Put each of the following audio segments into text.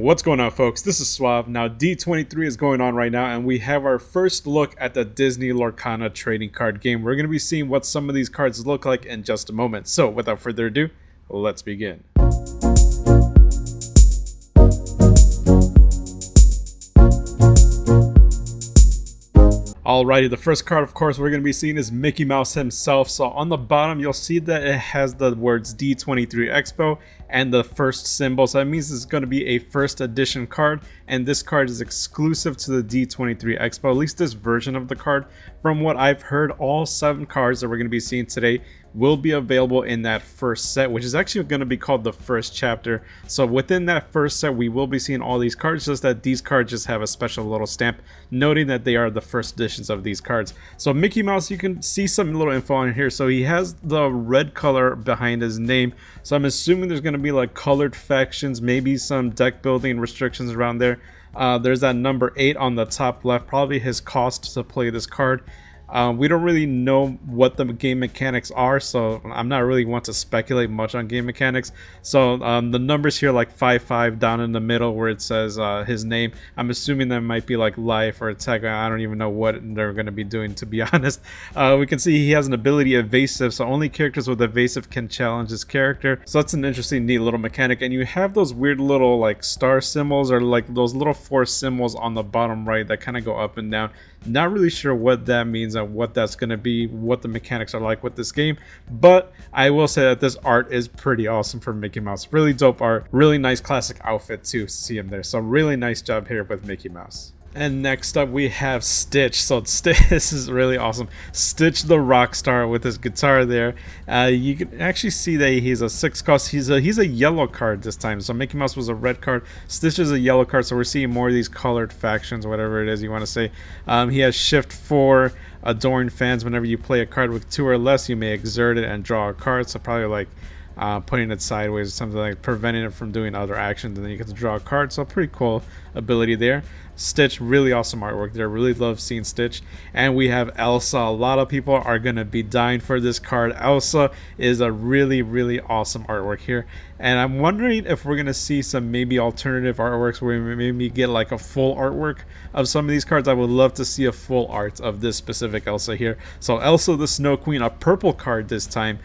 What's going on, folks? This is Suave. Now, D23 is going on right now, and we have our first look at the Disney Lorcana trading card game. We're going to be seeing what some of these cards look like in just a moment. So, without further ado, let's begin. Alrighty, the first card, of course, we're going to be seeing is Mickey Mouse himself. So on the bottom, you'll see that it has the words D23 Expo and the first symbol. So that means it's going to be a first edition card, and this card is exclusive to the D23 Expo, at least this version of the card. From what I've heard, all 7 cards that we're going to be seeing today will be available in that first set, which is actually going to be called the first chapter. So within that first set, we will be seeing all these cards, just that these cards just have a special little stamp noting that they are the first editions of these cards. So Mickey Mouse, you can see some little info on here. So he has the red color behind his name, so I'm assuming there's going to be like colored factions, maybe some deck building restrictions around there. There's that number 8 on the top left, probably his cost to play this card. We don't really know what the game mechanics are, so I'm not really want to speculate much on game mechanics. So the numbers here, like 5-5 down in the middle where it says his name, I'm assuming that might be like life or attack. I don't even know what they're going to be doing, to be honest. We can see he has an ability evasive, so only characters with evasive can challenge his character. So that's an interesting, neat little mechanic. And you have those weird little like star symbols, or like those little 4 symbols on the bottom right that kind of go up and down. Not really sure what that means and what that's going to be, what the mechanics are like with this game, but I will say that this art is pretty awesome for Mickey Mouse. Really dope art, really nice classic outfit too, see him there. So really nice job here with Mickey Mouse. And next up we have Stitch. So Stitch, this is really awesome. Stitch the rock star with his guitar there. You can actually see that he's a 6 cost. He's a yellow card this time. So Mickey Mouse was a red card. Stitch is a yellow card. So we're seeing more of these colored factions, whatever it is you want to say. He has Shift 4. Adoring fans. Whenever you play a card with 2 or less, you may exert it and draw a card. So probably like putting it sideways or something, like preventing it from doing other actions, and then you get to draw a card. So pretty cool ability there. Stitch, really awesome artwork there. Really love seeing Stitch. And we have Elsa. A lot of people are gonna be dying for this card. Elsa is a really awesome artwork here, and I'm wondering if we're gonna see some maybe alternative artworks where we maybe get like a full artwork of some of these cards. I would love to see a full art of this specific Elsa here. So Elsa the Snow Queen, a purple card this time.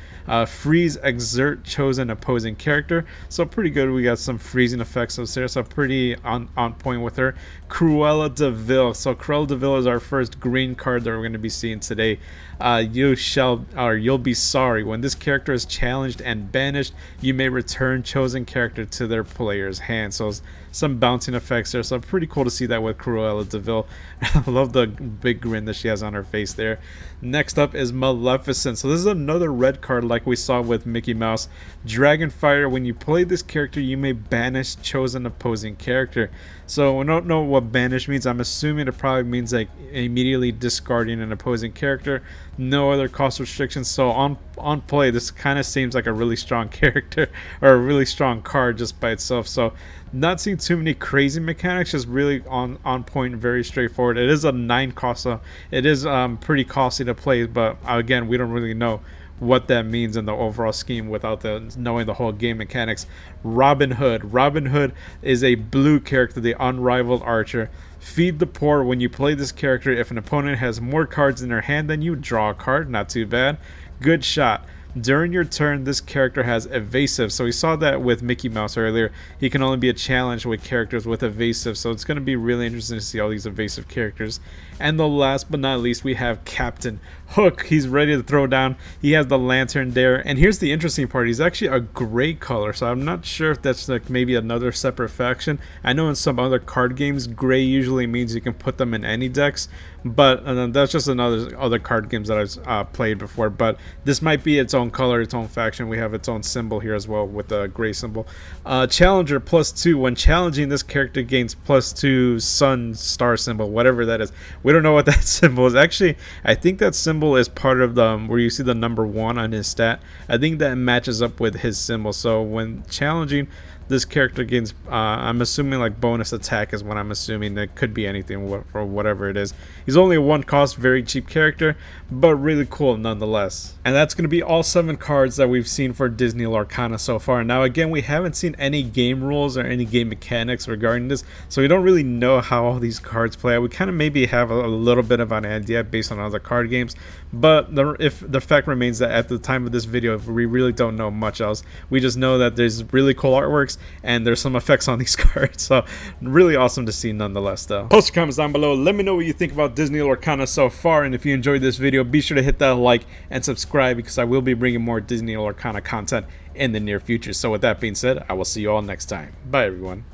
Freeze, exert chosen opposing character. So pretty good. We got some freezing effects there, so pretty on point with her. Cruella de Vil. So Cruella de Vil is our first green card that we're going to be seeing today. You'll be sorry when this character is challenged and banished. You may return chosen character to their player's hand. So some bouncing effects there. So pretty cool to see that with Cruella de Vil. I love the big grin that she has on her face there. Next up is Maleficent. So this is another red card like we saw with Mickey Mouse. Dragonfire. When you play this character, you may banish chosen opposing character. So I don't know what banish means. I'm assuming it probably means like immediately discarding an opposing character. No other cost restrictions. So on play, this kind of seems like a really strong character or a really strong card just by itself. So not seeing too many crazy mechanics, just really on point, very straightforward. It is a 9 cost, so it is pretty costly to play, but again, we don't really know what that means in the overall scheme without knowing the whole game mechanics. Robin Hood. Robin Hood is a blue character, the unrivaled archer. Feed the poor. When you play this character, if an opponent has more cards in their hand than you, draw a card. Not too bad. Good shot. During your turn, this character has evasive. So we saw that with Mickey Mouse earlier. He can only be a challenge with characters with evasive. So it's going to be really interesting to see all these evasive characters. And the last but not least, we have Captain Hook. He's ready to throw down. He has the lantern there. And here's the interesting part. He's actually a gray color. So I'm not sure if that's like maybe another separate faction. I know in some other card games, gray usually means you can put them in any decks. But that's just other card games that I've played before. But this might be its own color, its own faction. We have its own symbol here as well with the gray symbol. Challenger +2. When challenging, this character gains +2 sun star symbol, whatever that is. We don't know what that symbol is. Actually, I think that symbol is part of the where you see the number 1 on his stat. I think that matches up with his symbol. So when challenging, this character gains, I'm assuming like bonus attack is what I'm assuming. That could be anything or whatever it is. He's only a 1 cost, very cheap character, but really cool nonetheless. And that's going to be all 7 cards that we've seen for Disney Lorcana so far. Now again, we haven't seen any game rules or any game mechanics regarding this, so we don't really know how all these cards play out. We kind of maybe have a little bit of an idea based on other card games, but if the fact remains that at the time of this video, we really don't know much else. We just know that there's really cool artworks and there's some effects on these cards, so really awesome to see nonetheless though. Post your comments down below, let me know what you think about Disney Lorcana so far, and if you enjoyed this video, be sure to hit that like and subscribe, because I will be bringing more Disney Lorcana content in the near future. So with that being said, I will see you all next time. Bye everyone.